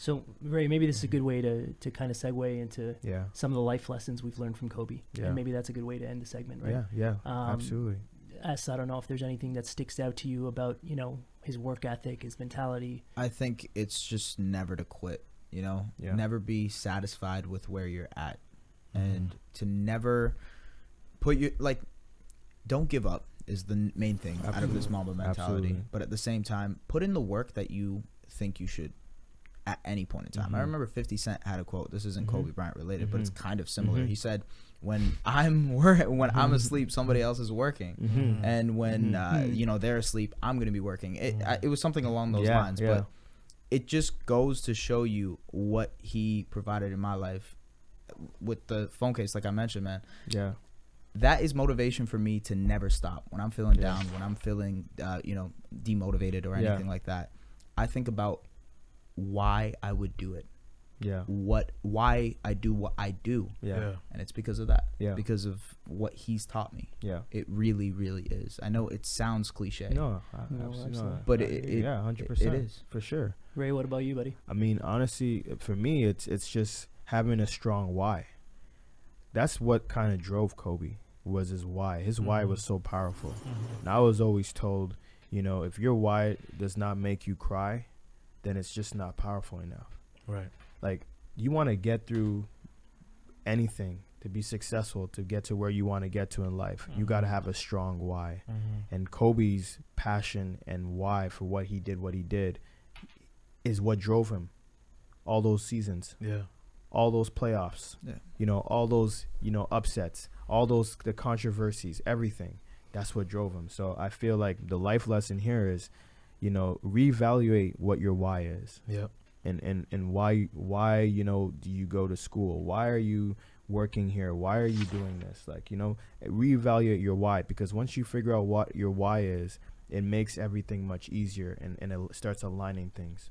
So, Ray, maybe this is a good way to kind of segue into Yeah. some of the life lessons we've learned from Kobe. Yeah. And maybe that's a good way to end the segment, right? Yeah. Absolutely. I don't know if there's anything that sticks out to you about, his work ethic, his mentality. I think it's just never to quit, Yeah. never be satisfied with where you're at, and to never put your, don't give up is the main thing out of this Mamba mentality. Absolutely. But at the same time, put in the work that you think you should at any point in time. I remember 50 Cent had a quote. This isn't Kobe Bryant related, but it's kind of similar. He said, when I'm asleep, somebody else is working. And when they're asleep, I'm going to be working. It was something along those lines, but it just goes to show you what he provided in my life with the phone case, like I mentioned, man. Yeah. That is motivation for me to never stop. When I'm feeling down, when I'm feeling, demotivated or anything like that, I think about why I would do it. Yeah. Why I do what I do. Yeah. And it's because of that. Yeah. Because of what he's taught me. Yeah. It really, really is. I know it sounds cliche. No, absolutely. But it 100%. it is. For sure. Ray, what about you, buddy? I mean, honestly, for me, it's just having a strong why. That's what kind of drove Kobe, was his why. His why was so powerful. And I was always told, if your why does not make you cry, then it's just not powerful enough. Right. Like, you want to get through anything to be successful, to get to where you want to get to in life. You got to have a strong why. And Kobe's passion and why for what he did is what drove him all those seasons. Yeah. All those playoffs. Yeah. All those, upsets, all those, the controversies, everything. That's what drove him. So I feel like the life lesson here is, reevaluate what your why is. Yeah. And why do you go to school? Why are you working here? Why are you doing this? Reevaluate your why, because once you figure out what your why is, it makes everything much easier, and it starts aligning things.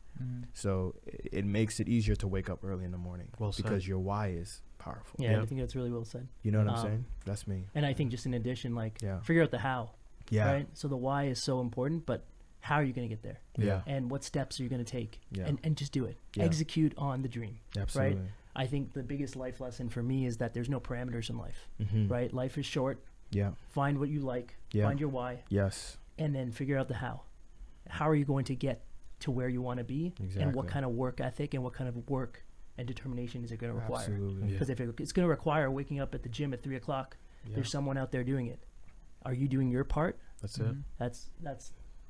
So it makes it easier to wake up early in the morning, because your why is powerful. Yeah, I think that's really well said. You know what I'm saying? That's me. And I think just in addition, figure out the how. Yeah. Right? So the why is so important, but how are you going to get there? Yeah. And what steps are you going to take? Yeah. And just do it. Yeah. Execute on the dream. Absolutely. Right? I think the biggest life lesson for me is that there's no parameters in life. Right? Life is short. Yeah. Find what you like. Yeah. Find your why. Yes. And then figure out the how. How are you going to get to where you want to be? Exactly. And what kind of work ethic and what kind of work and determination is it going to require? Absolutely. Because if it's going to require waking up at the gym at 3:00, there's someone out there doing it. Are you doing your part? That's it. That's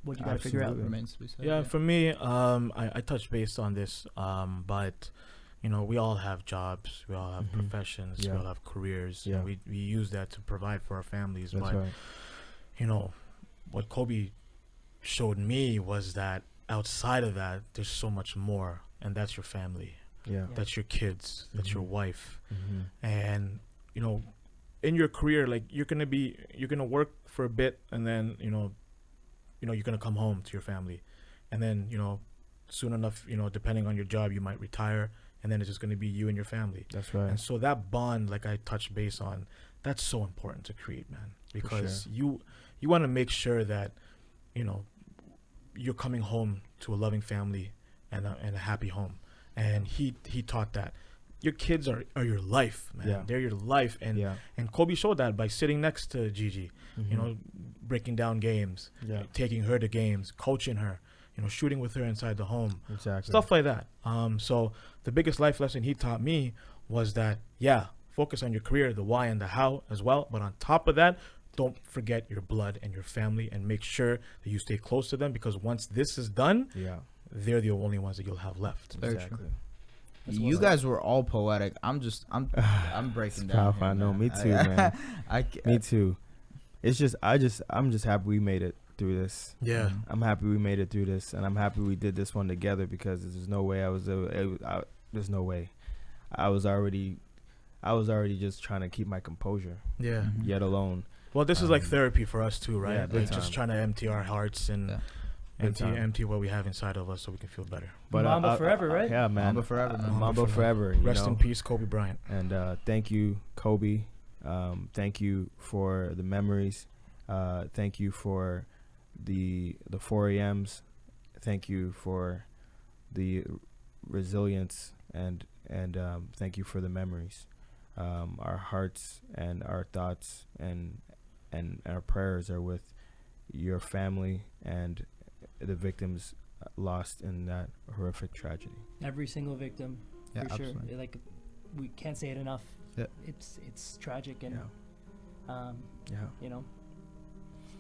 what you got to figure out. Remains to be said. Yeah, for me, I touched base on this, but we all have jobs, we all have professions, we all have careers. Yeah. We use that to provide for our families. That's but right. what Kobe showed me was that outside of that, there's so much more, and that's your family. Yeah. That's your kids. That's your wife. And in your career, you're gonna work for a bit, and then you're gonna come home to your family, and then soon enough, depending on your job, you might retire, and then it's just gonna be you and your family. That's right. And so that bond, like I touched base on, that's so important to create, man, because you want to make sure that you're coming home to a loving family and a happy home. And he taught that your kids are your life, man. Yeah. They're your life. And Kobe showed that by sitting next to Gigi, breaking down games, taking her to games, coaching her, shooting with her inside the home. Exactly. Stuff like that. So the biggest life lesson he taught me was that, focus on your career, the why and the how as well. But on top of that, don't forget your blood and your family, and make sure that you stay close to them, because once this is done, they're the only ones that you'll have left. Exactly. You guys were all poetic. I'm breaking down. Powerful. I know. Me too, man. Me too. It's just I'm just happy we made it through this. Yeah. I'm happy we made it through this, and I'm happy we did this one together, because there's no way there's no way. I was already just trying to keep my composure. Yeah. Yet alone. Well, this is like therapy for us too, right? Yeah, just trying to empty our hearts and empty what we have inside of us so we can feel better. But Mamba forever, right? Yeah, man. Mamba forever, man. Mamba forever. Rest in peace, Kobe Bryant. And thank you, Kobe. Thank you for the memories. Thank you for the 4 a.m.s. Thank you for the resilience, and thank you for the memories. Our hearts and our thoughts and our prayers are with your family and the victims lost in that horrific tragedy. Every single victim, Yeah, for sure. absolutely. Like, we can't say it enough. Yeah. It's tragic, and you know,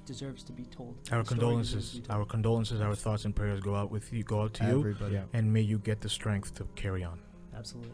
deserves to be told. Our The story condolences, deserves to be our told. condolences, our thoughts and prayers go out to you, Everybody. Yeah. and may you get the strength to carry on. Absolutely.